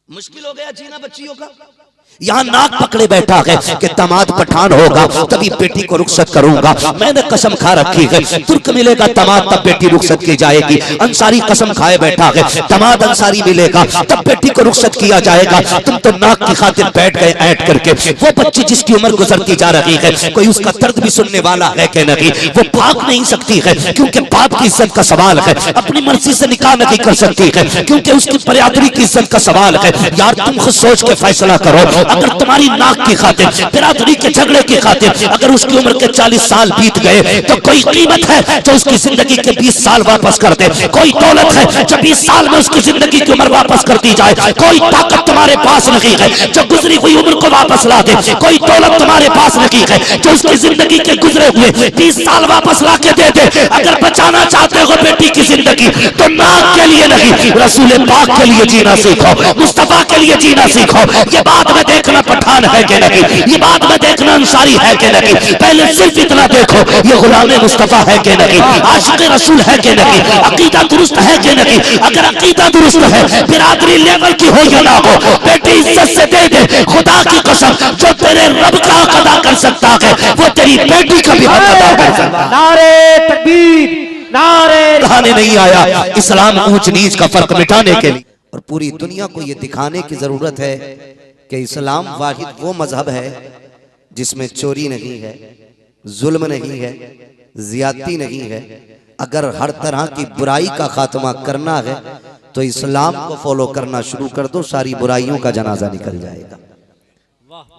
मुश्किल हो गया जीना बच्चियों का। यहाँ नाक पकड़े बैठा है कि दामाद पठान होगा तभी बेटी को रुखसत करूंगा। मैंने कसम खा रखी है तुर्क मिलेगा दामाद तब बेटी रुखसत की जाएगी। अंसारी कसम खाए बैठा है दामाद अंसारी मिलेगा तब बेटी को रुखसत किया जाएगा। तुम तो नाक की खातिर बैठ गए ऐट करके। वो बच्ची जिसकी उम्र गुजरती जा रही है कोई उसका दर्द भी सुनने वाला है कि नहीं? वो भाग नहीं सकती है क्योंकि बाप की इज्जत का सवाल है। अपनी मर्जी से निकाह नहीं कर सकती है क्योंकि उसकी बरादरी की इज्जत का सवाल है। यार तुम खुद सोच के फैसला करो। अगर तुम्हारी नाक की खातिर बिरादरी के झगड़े की खातिर अगर उसकी उम्र के 40 साल बीत गए तो कोई कीमत है जो उसकी जिंदगी के 20 साल वापस कर दे? कोई दौलत है जो 20 साल में उसकी जिंदगी की उम्र वापस कर दी जाए? कोई ताकत तुम्हारे पास नहीं है जो गुजरी हुई उम्र को वापस ला दे? कोई दौलत तुम्हारे पास नहीं है जो उसकी जिंदगी के गुजरे हुए 20 साल वापस ला के दे दे? अगर बचाना चाहते हो बेटी की जिंदगी तो नाक के लिए नहीं रसूल पाक के लिए जीना सीखो, मुस्तफा के लिए जीना सीखो। ये बात में देखना पठान है कि नहीं, ये बात में देखना अंसारी है कि नहीं, पहले सिर्फ इतना देखो ये गुलाम मुस्तफा है कि नहीं, आशिक रसूल है कि नहीं, अकीदा दुरुस्त है कि नहीं। अगर अकीदा दुरुस्त है बिरादरी लेवल की हो या ना हो बेटी इज्जत से दे दे। खुदा की कसम जो तेरे रब का हक अदा कर सकता है वो तेरी बेटी का भी हक अदा कर सकता है। नारे तकबीर, नारे दिखाने नहीं आया इस्लाम ऊंच नीच का फर्क मिटाने के लिए। और पूरी दुनिया को यह दिखाने की जरूरत है कि इस्लाम वाहिद वो मजहब है जिसमें चोरी नहीं है, जुल्म नहीं है, ज्यादती नहीं है। अगर हर तरह की बुराई का खात्मा करना है तो इस्लाम को फॉलो करना शुरू कर दो, सारी बुराइयों का जनाजा निकल जाएगा।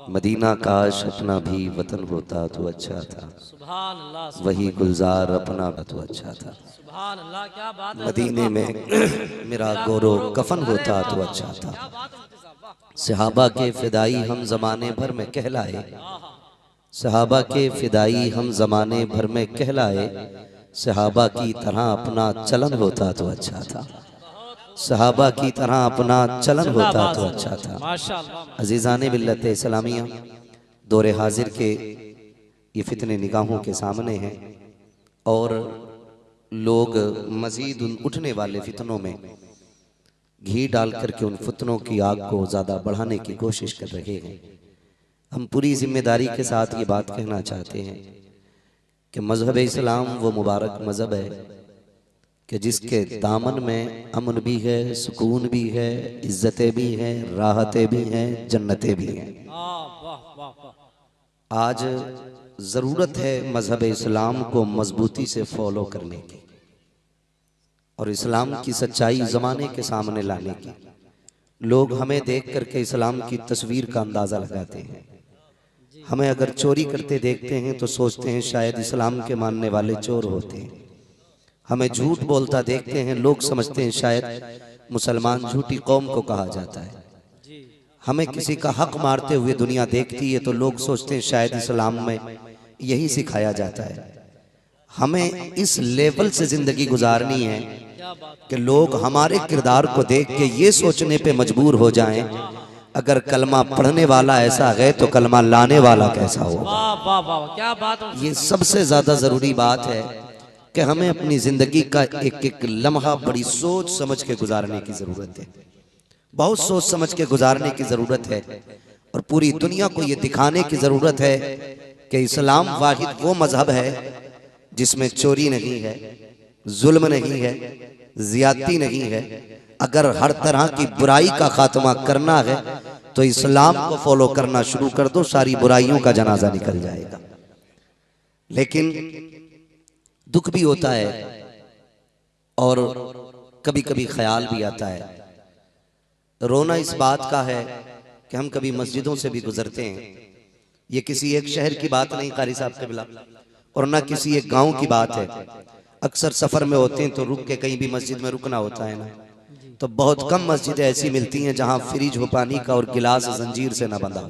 मदीना काश अपना भी वतन होता तो अच्छा था, वही गुलजार अपना तो अच्छा था। मदीने में मेरा गोरो कफन होता तो अच्छा था। सहाबा के फिदाई हम जमाने भर में कहलाए, सहाबा के फिदाई हम जमाने भर में कहलाए। सहाबा की तरह अपना चलन होता तो अच्छा था, सहाबा की तरह अपना चलन होता तो अच्छा था। अजीज़ाने मिल्लत इस्लामिया, दौरे हाजिर के ये फितने निगाहों के सामने हैं और लोग मजीद उन उठने वाले फितनों में घी डाल करके उन फितनों की आग को ज़्यादा बढ़ाने की कोशिश कर रहे हैं। हम पूरी जिम्मेदारी के साथ ये बात कहना चाहते हैं कि मजहब इस्लाम वो मुबारक मजहब है कि जिसके दामन में अमन भी है, सुकून भी है, इज्जतें भी हैं, राहतें भी हैं, जन्नतें भी हैं। आज ज़रूरत है मजहब इस्लाम को मजबूती से फॉलो करने की और इस्लाम की सच्चाई ज़माने के सामने लाने की। लोग हमें देख करके इस्लाम की तस्वीर का अंदाज़ा लगाते हैं। हमें अगर चोरी करते देखते हैं तो सोचते हैं शायद इस्लाम के मानने वाले चोर होते हैं। हमें झूठ बोलता देखते हैं, लोग समझते हैं शायद मुसलमान झूठी कौम को कहा जाता है। हमें किसी का हक मारते हुए दुनिया देखती है तो लोग सोचते हैं शायद इस्लाम में यही सिखाया जाता है। हमें इस लेवल से जिंदगी गुजारनी है कि लोग हमारे किरदार को देख के ये सोचने पे मजबूर हो जाएं अगर कलमा पढ़ने वाला ऐसा है तो कलमा लाने वाला कैसा होगा। क्या बात। ये सबसे ज्यादा जरूरी बात है कि हमें अपनी जिंदगी का एक एक लम्हा बड़ी सोच समझ के गुजारने की जरूरत है, बहुत सोच समझ के गुजारने की जरूरत है। और पूरी दुनिया को ये दिखाने की जरूरत है कि इस्लाम वाहिद वो मजहब है जिसमें चोरी नहीं है, जुल्म नहीं है, ज्यादती नहीं है। अगर हर तरह की बुराई का खात्मा करना है तो इस्लाम को फॉलो करना शुरू कर दो, सारी बुराइयों का जनाजा निकल जाएगा। लेकिन दुख भी होता है और कभी कभी ख्याल भी आता है। रोना इस बात का है कि हम कभी मस्जिदों से भी गुजरते हैं। ये किसी एक शहर की बात नहीं कारी साहब क़िबला, और ना किसी एक गांव की बात है। अक्सर सफर में होते हैं तो रुक के कहीं भी मस्जिद में रुकना होता है ना, तो बहुत कम मस्जिदें ऐसी मिलती हैं जहां फ्रिज हो पानी का और गिलास जंजीर से ना बंधा हो।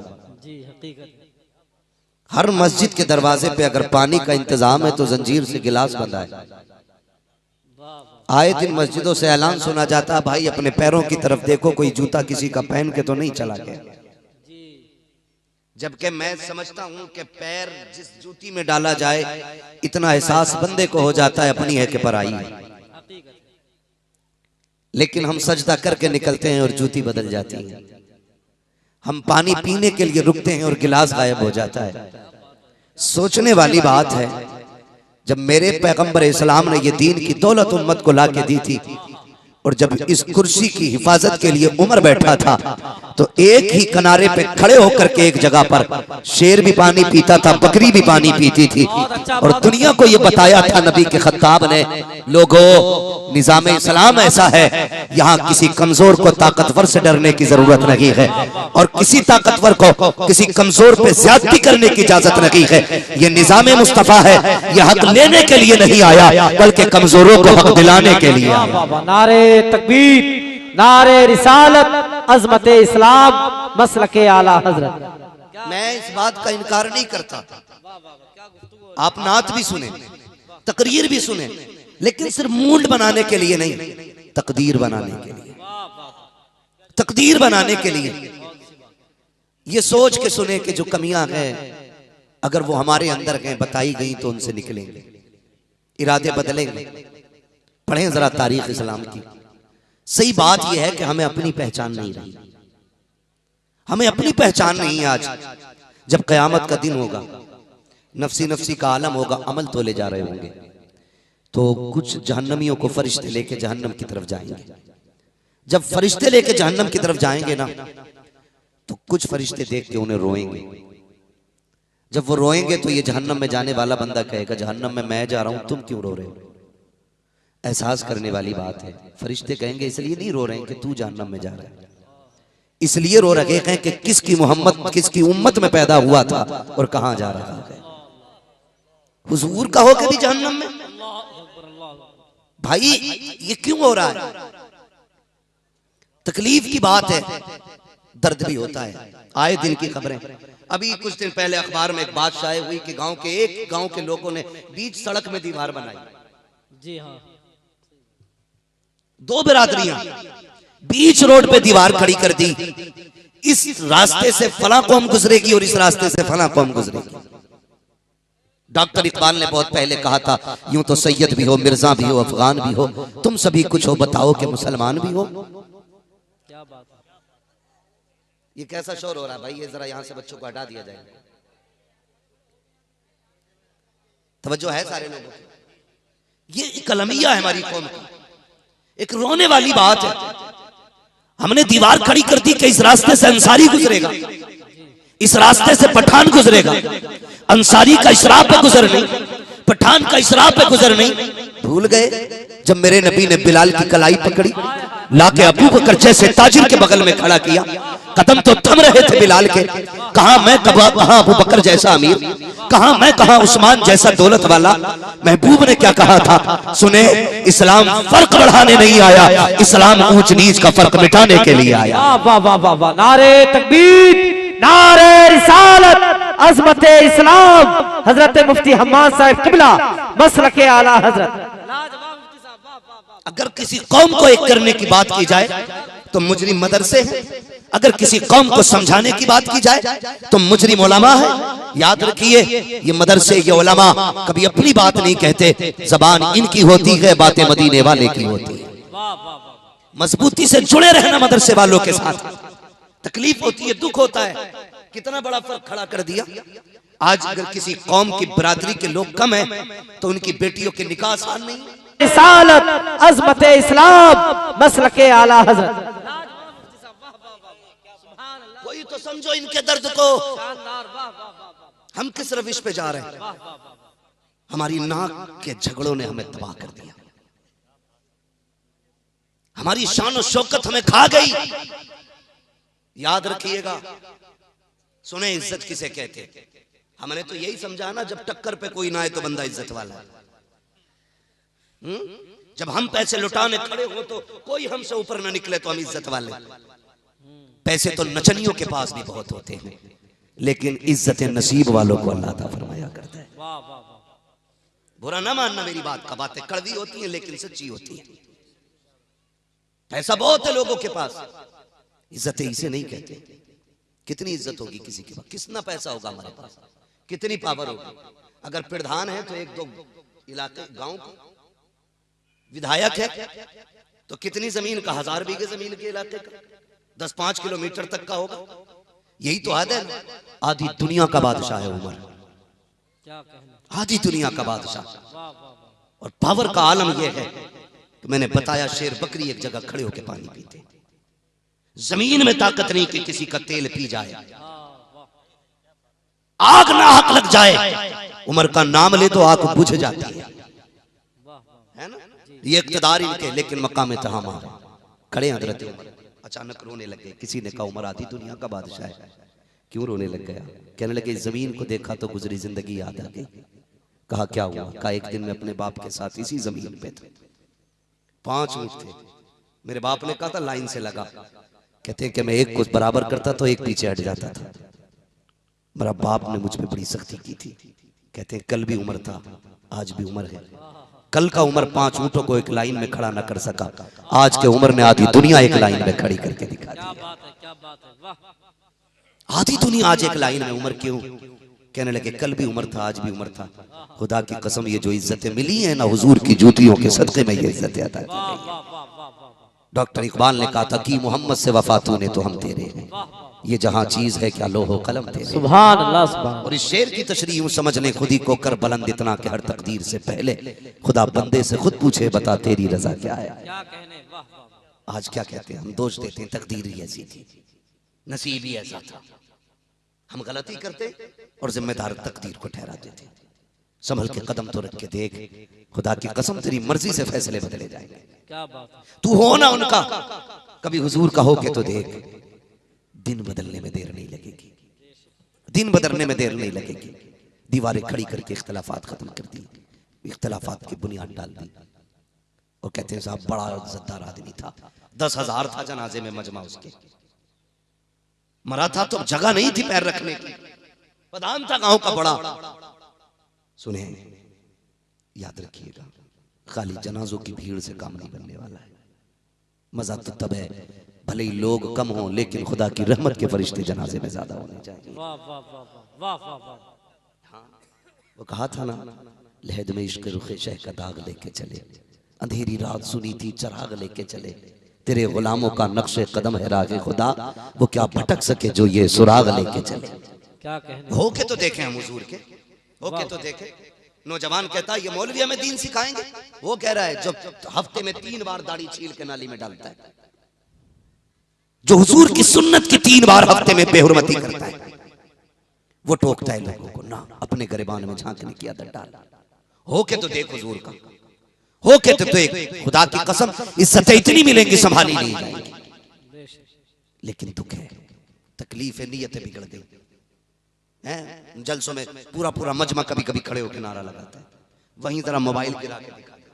हर मस्जिद के दरवाजे पे अगर पानी का इंतजाम है तो जंजीर से गिलास बंधा है। आए दिन मस्जिदों से ऐलान सुना जाता, भाई अपने पैरों की तरफ देखो, कोई जूता किसी का पहन के तो नहीं चला गया। जबकि मैं समझता हूं कि पैर जिस जूती में डाला जाए इतना एहसास बंदे को हो जाता है अपनी है कि पराई है। लेकिन हम सजदा करके निकलते हैं और जूती बदल जाती है। हम पानी पीने के लिए रुकते हैं और गिलास गायब हो जाता है। सोचने वाली बात है, जब मेरे पैगंबर इस्लाम ने ये दीन की दौलत उम्मत को ला के दी थी और जब इस कुर्सी की हिफाजत के लिए उमर बैठा था तो एक ही किनारे पे खड़े होकर के एक जगह पर शेर भी पानी पीता था, बकरी भी पानी पीती थी और दुनिया को ये बताया था नबी के खत्ताब ने, लोगों निजाम इस्लाम ऐसा है, यहाँ किसी कमजोर को ताकतवर से डरने की जरूरत नहीं है और किसी ताकतवर को किसी कमजोर पे ज्यादती करने की इजाजत नहीं है। ये निजाम मुस्तफा है, ये हक लेने के लिए नहीं आया बल्कि कमजोरों को हक दिलाने के लिए आया। नारे तकबीर, नारे रिसालत, अजमत इस्लाम, मसलके आला हजरत। मैं इस बात का इनकार नहीं करता, आप नात भी सुने, तकरीर भी सुने, लेकिन सिर्फ मूड बनाने के लिए नहीं, तकदीर बनाने के लिए, तकदीर बनाने के लिए। ये सोच के सुने कि जो कमियां हैं अगर वो हमारे अंदर हैं बताई गई तो उनसे निकलेंगे, इरादे बदलेंगे। पढ़ें जरा तारीख इस्लाम की। सही बात यह है कि हमें अपनी पहचान नहीं रही, हमें अपनी पहचान नहीं है। आज जब कयामत का दिन होगा, नफसी नफसी का आलम होगा, अमल तोले जा रहे होंगे, तो कुछ जहन्नमियों को फरिश्ते लेके जहन्नम की तरफ जाएंगे। जब फरिश्ते लेके जहन्नम की तरफ जाएंगे ना, तो कुछ फरिश्ते देख के उन्हें रोएंगे। जब वो रोएंगे तो ये जहन्नम में जाने वाला बंदा कहेगा, जहन्नम में मैं जा रहा हूं, तुम क्यों रो रहे हो? एहसास करने वाली बात है। फरिश्ते कहेंगे इसलिए नहीं रो रहे हैं कि तू जहन्नम में जा रहा है, इसलिए रो रहे हैं कि किसकी मोहम्मद किसकी उम्मत में पैदा हुआ था और कहां जा रहा है। हुजूर का होकर भी जहन्नम में। भाई ये क्यों हो रहा है? तकलीफ की बात है, दर्द भी होता है। आए दिन की खबरें, अभी कुछ दिन पहले अखबार में एक बात शाये हुई कि गांव के लोगों ने बीच सड़क में दीवार बनाई। जी हाँ, दो बिरादरियां बीच रोड पे दीवार खड़ी कर दी। इस रास्ते से फला कौम गुजरेगी और इस रास्ते से फला कौम गुजरेगी। डॉक्टर इकबाल ने बहुत पहले कहा था, यूं तो सैयद भी हो, मिर्जा भी हो, अफगान भी हो, तुम सभी कुछ हो, बताओ कि मुसलमान भी हो। क्या बात है। ये कैसा शोर हो रहा है भाई? ये जरा यहां से बच्चों को हटा दिया जाए। तवज्जो है सारे लोगों की? ये एक अलमिया है हमारी कौम की, एक रोने वाली बात है। हमने दीवार खड़ी कर दी कि इस रास्ते से अंसारी गुजरेगा, इस रास्ते से पठान गुजरेगा। अंसारी का इशराब पे गुजर नहीं, पठान का इशराब पे गुजर नहीं। भूल गए जब मेरे नबी ने बिलाल की कलाई पकड़ी, लाके अबू बकर जैसे ताजिर के बगल में खड़ा किया, कदम तो थम रहे थे बिलाल के। कहा मैं, कहा अबू बकर जैसा अमीर, कहा मैं, कहा उस्मान जैसा दौलत वाला। महबूब ने क्या कहा था? सुने, इस्लाम फर्क बढ़ाने नहीं आया, इस्लाम ऊंच नीच का फर्क मिटाने के लिए आया। वाह वाह वाह वाह, नारे तकबीर, नारे रिसालत, अजमत इस्लाम, हजरत मुफ्ती हम्माद साहब किबला, मसलके आला हजरत। अगर किसी कौम को एक करने की बात की जाए तो मुजरिम मदरसे हैं, अगर किसी कौम को समझाने की बात की जाए तो मुजरिम उलमा है। याद रखिए, ये मदरसे, ये उलमा कभी अपनी बात नहीं कहते, जबान इनकी होती है, बातें मदीने वाले की होती है। मजबूती से जुड़े रहना मदरसे वालों के साथ। तकलीफ होती है, दुख होता है, कितना बड़ा फर्क खड़ा कर दिया। आज अगर किसी कौम की बरादरी के लोग कम हैं तो उनकी बेटियों के निकाह आसान नहीं। रिसालत, अजमत इस्लाम, मसलके आला हजरत। कोई तो समझो इनके दर्द को। हम किस रविश पे जा रहे हैं? हमारी नाक के झगड़ों ने हमें तबाह कर दिया, हमारी शान और शौकत हमें खा गई। याद रखिएगा, सुने, इज्जत किसे कहते? हमने तो यही समझा ना, जब टक्कर पे कोई ना आए तो बंदा इज्जत वाला है। जब हम पैसे लुटाने खड़े हो तो कोई हमसे ऊपर ना निकले तो हम इज्जत वाले। पैसे तो नचनियों के पास भी बहुत होते हैं, लेकिन इज्जत नसीब वालों को अल्लाह ताला फरमाया करता है। बुरा ना मानना मेरी बात का, बातें कड़वी होती हैं लेकिन सच्ची होती है। पैसा बहुत है लोगों के पास, इज्जत इसे नहीं कहते। कितनी इज्जत होगी किसी के पास, कितना पैसा होगा हमारे पास, कितनी पावर होगी। अगर प्रधान है तो एक दो इलाके गांव विधायक है, तो कितनी जमीन का, 1000 बीघे जमीन के इलाके का, 10-5 किलोमीटर तक का होगा। यही तो हद है। आधी दुनिया का बादशाह है उमर, क्या कहना, आधी दुनिया का बादशाह। वाह वाह वाह, और पावर का आलम यह है कि मैंने बताया शेर बकरी एक जगह खड़े होकर पानी पीते, जमीन में ताकत नहीं कि किसी का तेल पी जाए, आग ना हक लग जाए। उमर का नाम ले तो आग बुझ जाती है ना। ये इक़्तिदार इनके, लेकिन मकाम तहामा खड़े हजरत उमर अचानक रोने लगे। किसी ने कहा उमर आधी दुनिया का बादशाह है, क्यों रोने लग गया? कहने लगे जमीन को देखा तो गुजरी जिंदगी याद आ गई। कहा क्या हुआ? कहा एक दिन मैं अपने बाप के साथ इसी जमीन पे था, 5 ऊंट थे। मेरे बाप ने कहा था लाइन से लगा। कहते हैं कि मैं एक को बराबर करता तो एक पीछे हट जाता था। मेरा बाप ने मुझ पे बड़ी सख्ती की थी। कहते हैं कल भी उमर था, आज भी उमर है। कल का उमर 5 ऊंटों को एक लाइन में खड़ा ना कर सका, आज के उमर ने आधी दुनिया एक लाइन में खड़ी करके दिखा दी। क्या बात है, क्या बात है, वाह, आधी दुनिया आज एक लाइन में। उमर क्यों? कहने लगे कल भी उमर था, आज भी उमर था। खुदा की कसम ये जो इज्जतें मिली हैं ना, हुजूर की जूतियों के सदके में ये इज्जतें अता की वाह गई हैं। वाह वाह वाह वाह, डॉक्टर इकबाल ने कहा था कि मोहम्मद से वफा तूने तो हम तेरे हैं, ये जहां चीज है क्या लोहो कलम तेरे। सुभान अल्लाह, सुभान, और इस शेर की तशरीह यूं समझ लें, खुद ही को कर बुलंद इतना कि हर तकदीर से पहले खुदा बंदे से खुद पूछे बता तेरी रजा क्या है। क्या कहने, वाह वाह वाह, आज क्या कहते हैं हम? दोष देते हैं तकदीर ही ऐसी थी, नसीब ही ऐसा था। हम गलती करते और जिम्मेदार तकदीर को ठहरा देते। संभल के कदम तो रख के देख, खुदा की कसम तेरी मर्जी से फैसले बदले जाएंगे। क्या बात है, तू हो ना उनका, कभी हुजूर का हो के तो देख, दिन बदलने में देर नहीं लगेगी, दिन बदलने में देर नहीं लगेगी। दीवारें खड़ी करके इख्तलाफात खत्म कर दी, इख्तलाफात की बुनियाद डाल दी। और कहते हैं साहब बड़ा इज्जतदार आदमी था, 10,000 था जनाजे में मजमा उसके। मरा था तो जगह नहीं थी पैर रखने की, प्रधान था गांव का बड़ा। सुने, याद रखिएगा, खाली जनाजों की भीड़ से काम नहीं बनने वाला है। मजा तो तब है भले ही लोग कम हों, लेकिन खुदा की रहमत के फरिश्ते जनाजे में ज्यादा होने चाहिए। वाह वाह वाह वाह वाह वाह वाह, वो कहा था ना, लहद में इश्क रुखे शह का दाग लेके चले, अंधेरी रात सुनी थी चराग लेके चले, तेरे गुलामों का नक्शे कदम है रागे खुदा, वो क्या भटक सके जो ये सुराग लेके चले। क्या कहने, होके तो देखे हम हुजूर के, होके तो देखे। नौजवान कहता है ये मौलवी हमें दीन सिखाएंगे, वो कह रहा है जो हफ्ते में 3 बार दाढ़ी छील के नाली में डालता है, जो हुजूर की सुन्नत की 3 बार हफ्ते में बेहुरमती करता है, वो टोकता है लोगों को ना अपने गरिबान में झांकने की आदत डाल। होके तो देख हुजूर का, होके तो देख। खुदा की कसम इज्जतें इतनी मिलेंगी संभाली नहीं जाएंगी। लेकिन दुख है, तकलीफ है, नीयतें बिगड़ गई हैं। जलसों में पूरा पूरा मजमा कभी कभी खड़े होकर नारा लगाता है, वहीं जरा मोबाइल गिरा के दिखा दे,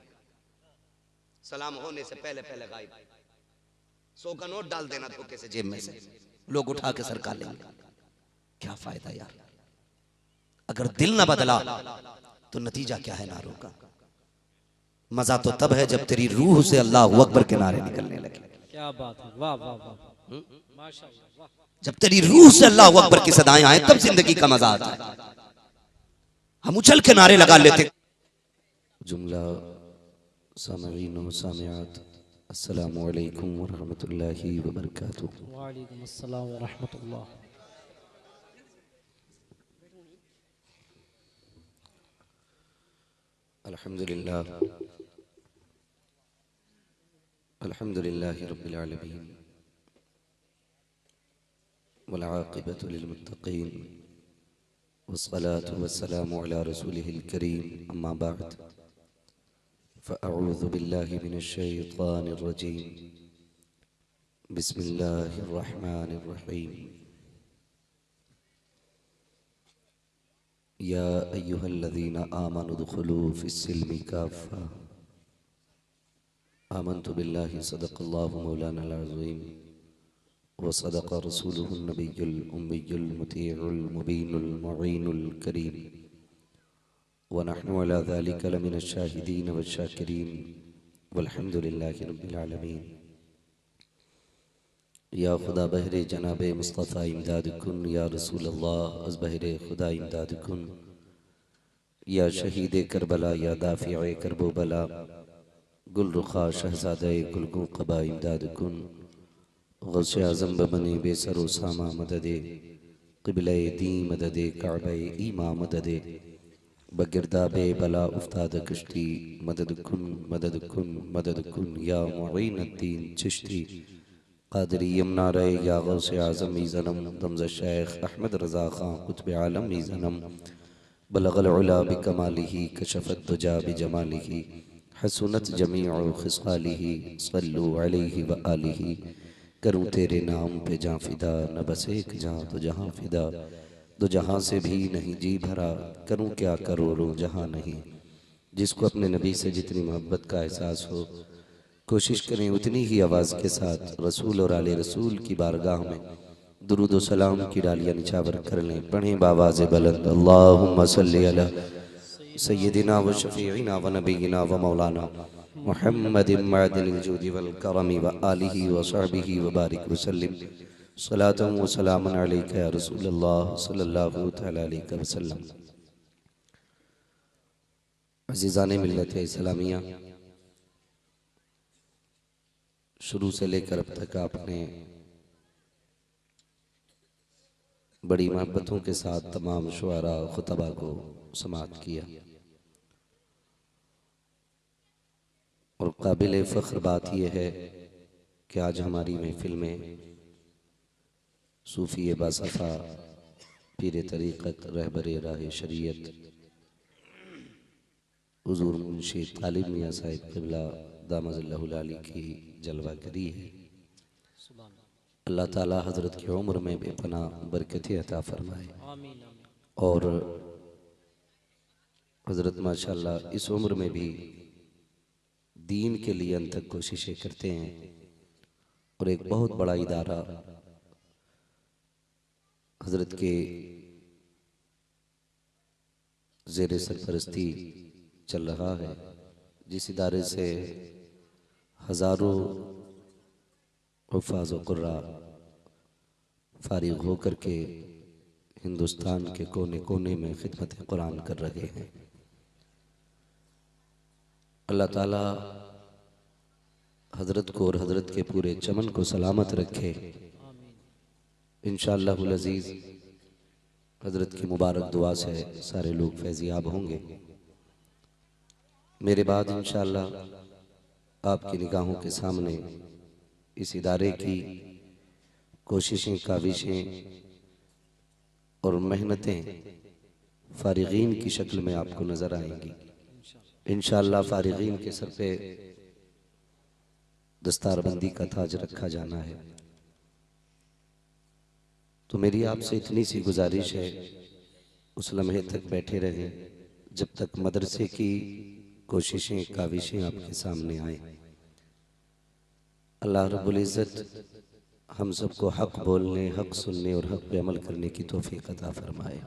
सलाम होने से पहले पहले गायब, 100 का नोट डाल देना धोखे से जेब में से, लोग उठा के सरका लेंगे। क्या फायदा यार, अगर दिल ना बदला तो नतीजा क्या है नारों का। मजा तो तब है जब तेरी रूह से अल्लाह अकबर के नारे निकलने लगे। क्या बात है, वाह वाह वाह, माशाअल्लाह, वाह, जब तेरी रूह से अल्लाह अकबर की सदाएं आए तब जिंदगी का मजा आता है। हम उछल के नारे लगा लेते। जुमला सामईन व सामियात, अस्सलामु अलैकुम व रहमतुल्लाहि व बरकातुहू। वालेकुम अस्सलाम व रहमतुल्लाह। अल्हम्दुलिल्लाह, अल्हम्दुलिल्लाहि रब्बिल आलमीन, वल आक़िबतु लिल मुत्तक़ीन, वस्सलातु वस्सलामु अला रसूलिहिल करीम, अम्मा बअद, फ़अऊज़ु बिल्लाहि मिनश शैतानिर रजीम, बिस्मिल्लाहिर रहमानिर रहीम। या अय्युहल्लज़ीना आमनु दुख़ुलू फ़िस्सिल्मि काफ़्फ़ा, आमन्तु बिल्लाहि सदक़ल्लाहु मौलानाल अज़ीम व सदक़ रसूलुहुन नबियुल उम्मियुल मुतीउल मुबीनुल मुईनुल करीम, व नहनु अला ज़ालिका लमिनश शाहिदीन वश्शाकिरीन, वल्हम्दुलिल्लाहि रब्बिल आलमीन। या खुदा बहरे जनाब मुस्तफ़ा इमदाद कुन, या रसूल अल्लाह अज़ बहरे खुदा इमदाद कुन, या शहीद करबला, या दाफ़िए करबो बला, गुल रुखा शहजादे गुलगुं कबा इमदाद कुन गौसे आज़म बबनी बेसरो सामा मददे क़िबले दी मददे काबे ईमा मददे बगिरदा बे बला उफ्ताद कश्ती मदद कुन मदद कुन या मुईनुद्दीन चिश्ती क़ादरी यमुना रे या गौसे आज़म ज़नम दमज़ शेख अहमद रज़ा ख़ां कुतुब आलम ज़नम बलगल उला बिकमालिही कशफत दुजा बिजमालिही हसनत जमीउ खिसालिही सल्लु अलैहि व आलिही। करूँ तेरे नाम पे जां फिदा न बस एक जां तो जहां फिदा दो जहां से भी नहीं जी भरा करूँ क्या करोड़ों जहां नहीं। जिसको अपने नबी से जितनी मोहब्बत का एहसास हो कोशिश करें उतनी ही आवाज़ के साथ रसूल और आले रसूल की बारगाह में दुरूद व सलाम की डालियाँ निछावर कर लें। पढ़ें बावाज़ बुलंद अल्लाहुम्मा सल्ली अला सय्यदिना व शफीइना व नबीना व मौलाना मुहम्मदिन मअदिनिल जूदि वल करमी व आलिहि व सहबिहि व बारिक व सल्लिम सलातन व सलामन अलैका या रसूलल्लाह सल्लल्लाहु तआला अलैहि वसल्लम। अज़ीज़ाने मिल्लत इस्लामिया, शुरू से लेकर अब तक आपने बड़ी मोहब्बतों के साथ तमाम शुआरा खुतबा को समाअत किया और काबिल फ़ख्र बात यह है कि आज हमारी महफिल में सूफ़ी बासफ़ा पीर तरीक़त रहबर राह शरीयत हुज़ूर मुंशी तालिब मियाँ साहिब क़िबला दामदल्लाहुल आली की जलवागरी है। अल्लाह ताला हज़रत की उम्र में बेपनाह बरकतें अता फरमाए और हज़रत माशाअल्लाह इस उम्र में भी दीन के लिए अंत तक कोशिशें करते हैं और एक बहुत बड़ा इदारा हज़रत के ज़ेर सरपरस्ती चल रहा है, जिस इदारे से हज़ारों हुफ़ाज़ व क़ुर्रा फ़ारिग़ होकर के हिंदुस्तान के कोने कोने में खिदमत कुरान कर रहे हैं। अल्लाह ताला हज़रत को और हज़रत के पूरे चमन को सलामत रखे। इंशाअल्लाहुल अज़ीज़ हज़रत की मुबारक दुआ से सारे लोग फैज़याब होंगे। मेरे बाद इंशाअल्लाह आपकी निगाहों के सामने इस इदारे की कोशिशें, काविशें और मेहनतें फ़ारिग़ीन की शक्ल में आपको नज़र आएंगी। इंशाअल्लाह फ़ारिग़ीन के सर पे दस्तारबंदी का ताज रखा जाना है। तो मेरी आपसे इतनी सी गुजारिश है, उस लम्हे तक बैठे रहें जब तक मदरसे की कोशिशें, काविशें आपके सामने आए। अल्लाह रब्बुल इज़्ज़त हम सबको हक़ बोलने, हक़ सुनने और हक़ पे अमल करने की तौफ़ीक़ अता फरमाए।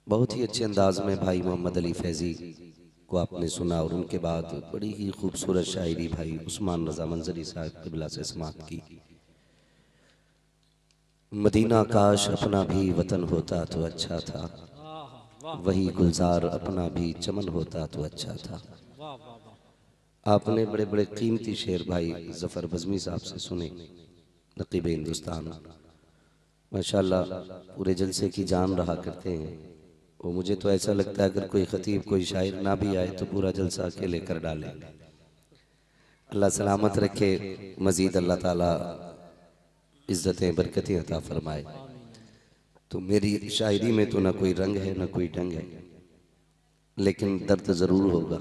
बहुत ही अच्छे अंदाज में भाई मोहम्मद अली फैज़ी को आपने सुना और उनके बाद बड़ी ही खूबसूरत शायरी भाई उस्मान रज़ा मंज़री साहब क़िबला से समाअत की। मदीना काश अपना भी वतन होता तो अच्छा था, वही गुलजार अपना भी चमन होता तो अच्छा था। आपने बड़े बड़े कीमती शेर भाई ज़फ़र बज़मी साहब से सुने, नक़ीब हिंदुस्तान माशाअल्लाह पूरे जलसे की जान रहा करते हैं। वो मुझे तो ऐसा लगता है अगर कोई ख़तीब, कोई शायर ना भी आए तो पूरा जलसा अकेले कर डाले। अल्लाह सलामत रखे, मज़ीद अल्लाह ताला इज़्ज़तें बरकतें अता फरमाए। तो मेरी शायरी में तो ना कोई रंग है ना कोई ढंग है, लेकिन दर्द ज़रूर होगा।